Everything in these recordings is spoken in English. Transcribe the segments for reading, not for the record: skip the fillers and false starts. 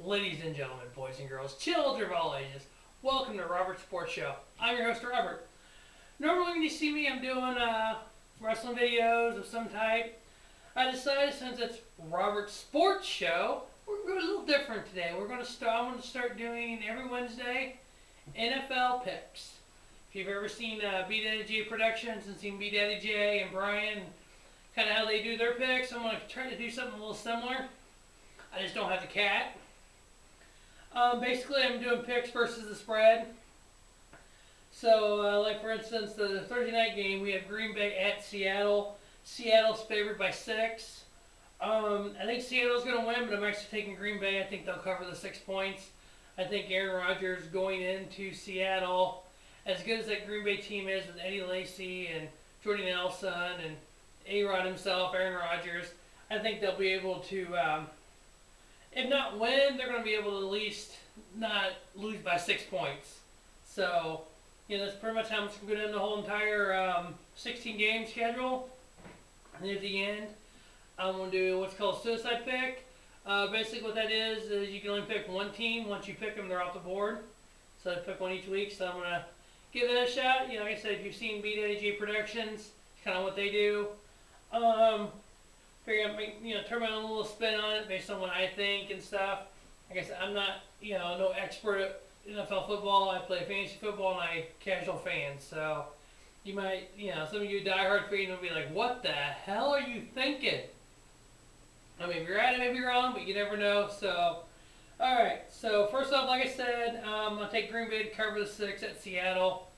Ladies and gentlemen, boys and girls, children of all ages, welcome to Robert's Sports Show. I'm your host, Robert. Normally when you see me, I'm doing wrestling videos of some type. I decided since it's Robert's Sports Show, we're going to do a little different today. I'm going to start doing every Wednesday NFL picks. If you've ever seen B Daddy J Productions and seen B Daddy J and Brian, kind of how they do their picks, I'm going to try to do something a little similar. I just don't have the cat. Basically, I'm doing picks versus the spread. So, like for instance, the Thursday night game, we have Green Bay at Seattle. Seattle's favored by 6. I think Seattle's going to win, but I'm actually taking Green Bay. I think they'll cover the 6 points. I think Aaron Rodgers going into Seattle, as good as that Green Bay team is with Eddie Lacy and Jordy Nelson and A-Rod himself, Aaron Rodgers, I think they'll be able to, if not win, they're going to be able to at least not lose by 6 points. So, that's pretty much how much we're going to end the whole entire 16-game schedule. And at the end, I'm going to do what's called a suicide pick. Basically what that is you can only pick one team. Once you pick them, they're off the board. So I pick one each week. So I'm going to give that a shot. Like I said, if you've seen B Daddy J Productions, it's kind of what they do. Figure out, turn my own little spin on it based on what I think and stuff. Like I said, I'm not, no expert at NFL football. I play fantasy football and I'm a casual fan. So you might, some of you diehard fans will be like, what the hell are you thinking? I mean, if you're right, I may be wrong, but you never know. So, alright. So first off, like I said, I'll take Green Bay to cover the 6 at Seattle.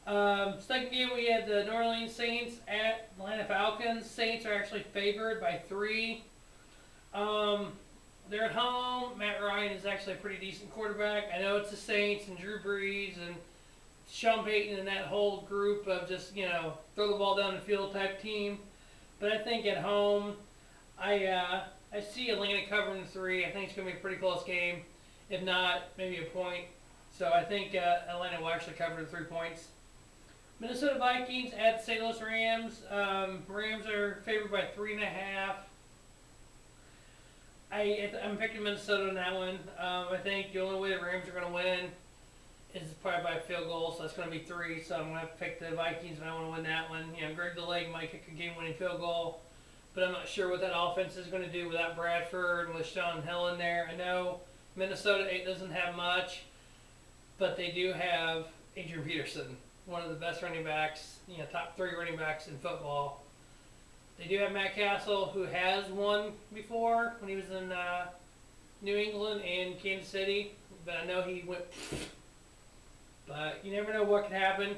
Second game, we had the New Orleans Saints at Atlanta Falcons. Saints are actually favored by 3. They're at home. Matt Ryan is actually a pretty decent quarterback. I know it's the Saints and Drew Brees and Sean Payton and that whole group of just, throw the ball down the field type team. But I think at home, I see Atlanta covering the 3. I think it's going to be a pretty close game. If not, maybe a point. So I think Atlanta will actually cover the 3 points. Minnesota Vikings at St. Louis Rams. Rams are favored by 3.5. I'm picking Minnesota on that one. I think the only way the Rams are going to win is probably by a field goal, so that's going to be 3. So I'm going to have to pick the Vikings, and I want to win that one. Greg DeLay might kick a game-winning field goal, but I'm not sure what that offense is going to do without Bradford and with Sean Hill in there. I know Minnesota doesn't have much, but they do have Adrian Peterson, one of the best running backs, top 3 running backs in football. They do have Matt Castle, who has won before when he was in New England and Kansas City, but I know he went. But you never know what can happen.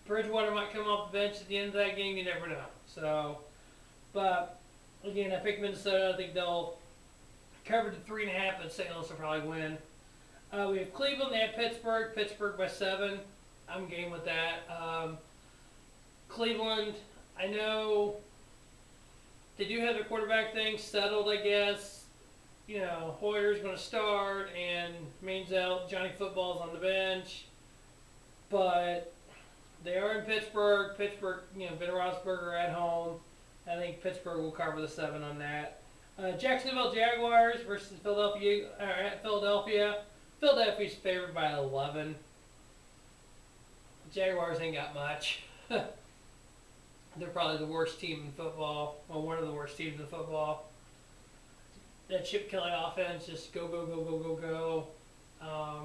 Bridgewater might come off the bench at the end of that game. You never know. So, but again, I picked Minnesota. I think they'll cover the 3.5, but St. Louis will probably win. We have Cleveland at Pittsburgh. Pittsburgh by 7. I'm game with that. Cleveland, I know they do have their quarterback thing settled, I guess. Hoyer's going to start, and Manziel, Johnny Football's on the bench. But they are in Pittsburgh. Pittsburgh, Ben Roethlisberger at home. I think Pittsburgh will cover the 7 on that. Jacksonville Jaguars versus Philadelphia. At Philadelphia. Philadelphia's favored by 11. Jaguars ain't got much. They're probably the worst team in football. Well, one of the worst teams in football. That Chip Kelly offense, just go, go, go, go, go, go. I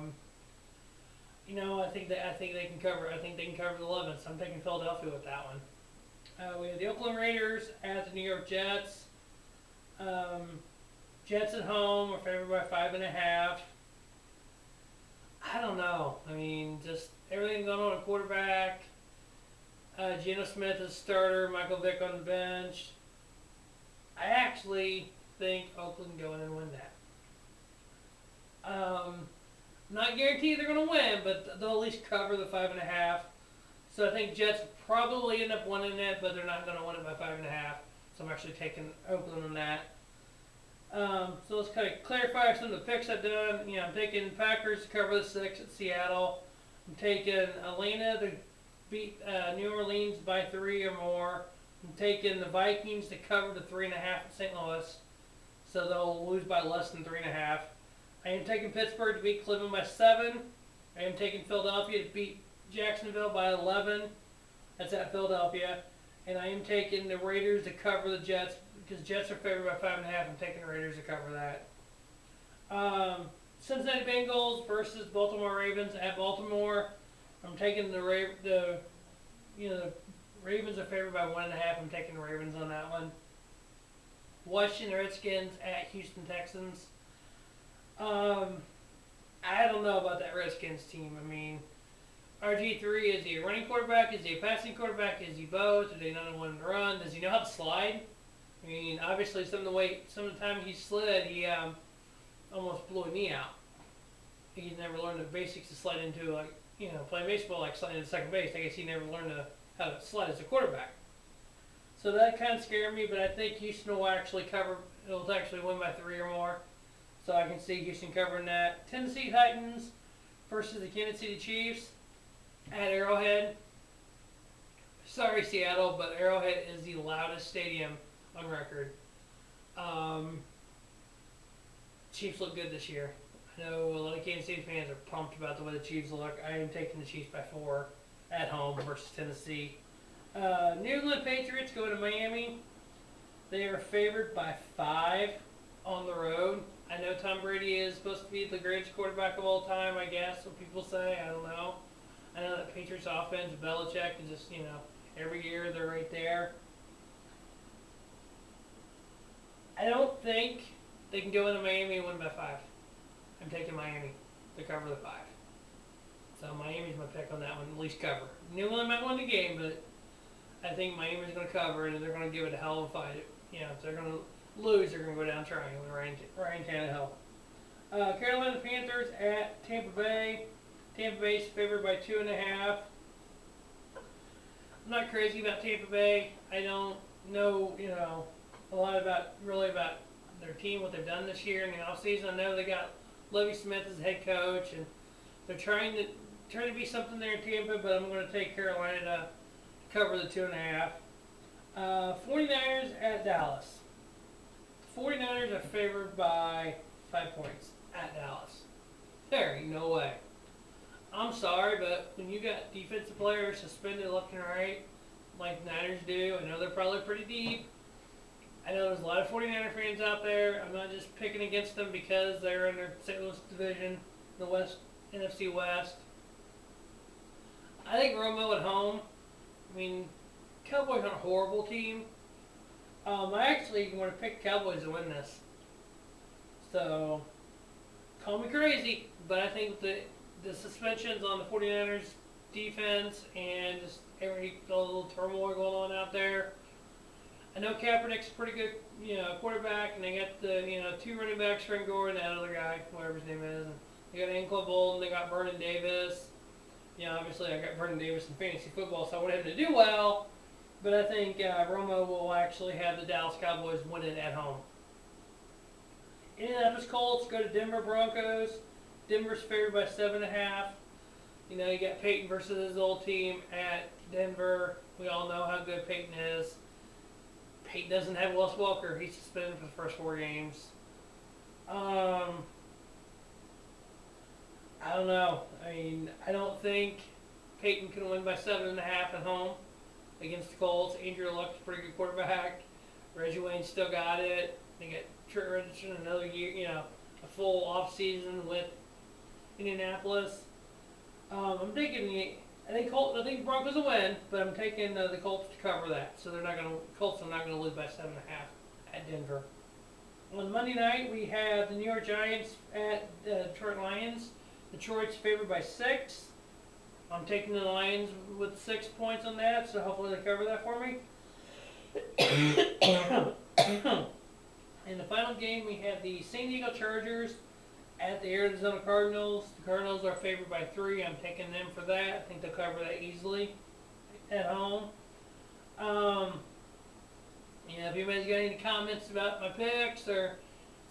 think they can cover. I think they can cover the 11. So I'm taking Philadelphia with that one. We have the Oakland Raiders at the New York Jets. Jets at home are favored by 5.5. I don't know. I mean, just everything going on at quarterback. Geno Smith is starter. Michael Vick on the bench. I actually think Oakland can go in and win that. Not guaranteed they're going to win, but they'll at least cover the 5.5. So I think Jets probably end up winning it, but they're not going to win it by 5.5. So I'm actually taking Oakland on that. So let's kind of clarify some of the picks I've done. I'm taking Packers to cover the 6 at Seattle. I'm taking Atlanta to beat New Orleans by 3 or more. I'm taking the Vikings to cover the 3.5 at St. Louis. so they'll lose by less than 3.5. I am taking Pittsburgh to beat Cleveland by 7. I am taking Philadelphia to beat Jacksonville by 11. That's at Philadelphia. And I am taking the Raiders to cover the Jets because Jets are favored by 5.5. I'm taking the Raiders to cover that. Cincinnati Bengals versus Baltimore Ravens at Baltimore. I'm taking the Ravens are favored by 1.5. I'm taking the Ravens on that one. Washington Redskins at Houston Texans. I don't know about that Redskins team. I mean, RG3, is he a running quarterback? Is he a passing quarterback? Is he both? Do they know when to run? Does he know how to slide? I mean, obviously, some of the time he slid, he almost blew a knee out. He's never learned the basics to slide into, like, playing baseball, like sliding to second base. I guess he never learned how to slide as a quarterback. So that kind of scared me, but I think Houston will actually cover. It'll actually win by 3 or more. So I can see Houston covering that. Tennessee Titans versus the Kansas City Chiefs at Arrowhead. Sorry, Seattle, but Arrowhead is the loudest stadium on record. Chiefs look good this year. I know a lot of Kansas City fans are pumped about the way the Chiefs look. I am taking the Chiefs by 4 at home versus Tennessee. New England Patriots go to Miami. They are favored by 5 on the road. I know Tom Brady is supposed to be the greatest quarterback of all time, I guess, what people say. I don't know. I know that Patriots offense, Belichick, is just, every year they're right there. I don't think they can go into Miami and win by 5. I'm taking Miami to cover the 5. So Miami's my pick on that one, at least cover. New England might win the game, but I think Miami's going to cover, and they're going to give it a hell of a fight. If they're going to lose, they're going to go down trying with Ryan Tannehill. Carolina Panthers at Tampa Bay. Tampa Bay's favored by 2.5. I'm not crazy about Tampa Bay. I don't know, a lot about their team, what they've done this year in the offseason. I know they got Lovie Smith as head coach, and they're trying to be something there in Tampa, but I'm going to take Carolina to cover the 2.5. 49ers at Dallas. 49ers are favored by 5 points at Dallas. There ain't no way. I'm sorry, but when you got defensive players suspended left and right, like the Niners do, I know they're probably pretty deep. I know there's a lot of 49er fans out there. I'm not just picking against them because they're in their St. Louis division, the West, NFC West. I think Romo at home. I mean, Cowboys aren't a horrible team. I actually want to pick Cowboys to win this. So, call me crazy, but I think the suspensions on the 49ers defense and just a little turmoil going on out there. I know Kaepernick's a pretty good, quarterback, and they got the, 2 running backs, Frank Gore and that other guy, whatever his name is. And they got Ankle Bolden, they got Vernon Davis. Obviously I got Vernon Davis in fantasy football, so I want him to do well. But I think Romo will actually have the Dallas Cowboys win it at home. Indianapolis Colts go to Denver Broncos. Denver's favored by 7.5. You got Peyton versus his old team at Denver. We all know how good Peyton is. Peyton doesn't have Wes Welker. He's suspended for the first 4 games. I don't know. I mean, I don't think Peyton can win by 7.5 at home against the Colts. Andrew Luck's a pretty good quarterback. Reggie Wayne still got it. They got Trent Richardson another year, a full off season with Indianapolis. I'm thinking I think Broncos will win, but I'm taking the Colts to cover that. So Colts are not gonna lose by 7.5 at Denver. On Monday night we have the New York Giants at the Detroit Lions. Detroit's favored by 6. I'm taking the Lions with 6 points on that, so hopefully they cover that for me. In the final game, we have the San Diego Chargers at the Arizona Cardinals. The Cardinals are favored by 3. I'm taking them for that. I think they'll cover that easily at home. If anybody's got any comments about my picks or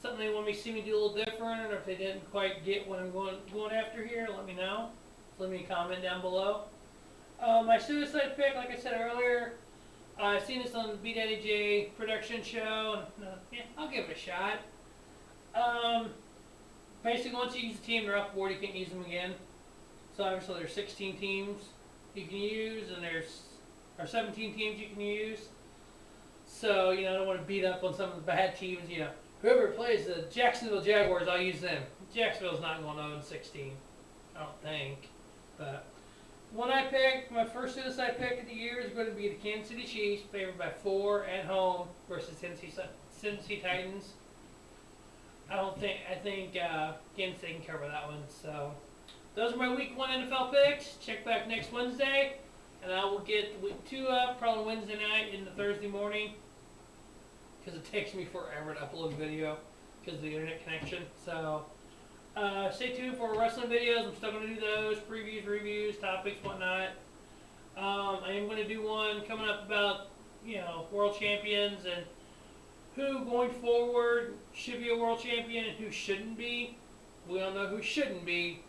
something they want me to see me do a little different, or if they didn't quite get what I'm going after here, let me know. Let me comment down below. My suicide pick, like I said earlier, I've seen this on the B Daddy J production show, and I'll give it a shot. basically once you use the team, they're off board. You can't use them again. So obviously there's 16 teams you can use, and there's 17 teams you can use. So I don't want to beat up on some of the bad teams. Whoever plays the Jacksonville Jaguars, I'll use them. Jacksonville's not going 0-16, I don't think. But one I picked, my first suicide pick of the year is going to be the Kansas City Chiefs, favored by 4 at home versus Tennessee Titans. I think Kansas City can cover that one. So those are my week 1 NFL picks. Check back next Wednesday, and I will get week 2 up probably Wednesday night into Thursday morning, because it takes me forever to upload video because of the internet connection. So stay tuned for wrestling videos. I'm still going to do those, previews, reviews, topics, whatnot. I am going to do one coming up about world champions and who going forward should be a world champion and who shouldn't be. We all know who shouldn't be,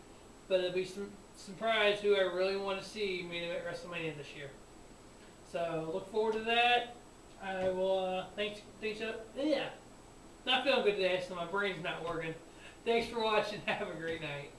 but it'll be some surprise who I really want to see main event WrestleMania this year. So look forward to that. I will, thanks, not feeling good today, so my brain's not working. Thanks for watching. Have a great night.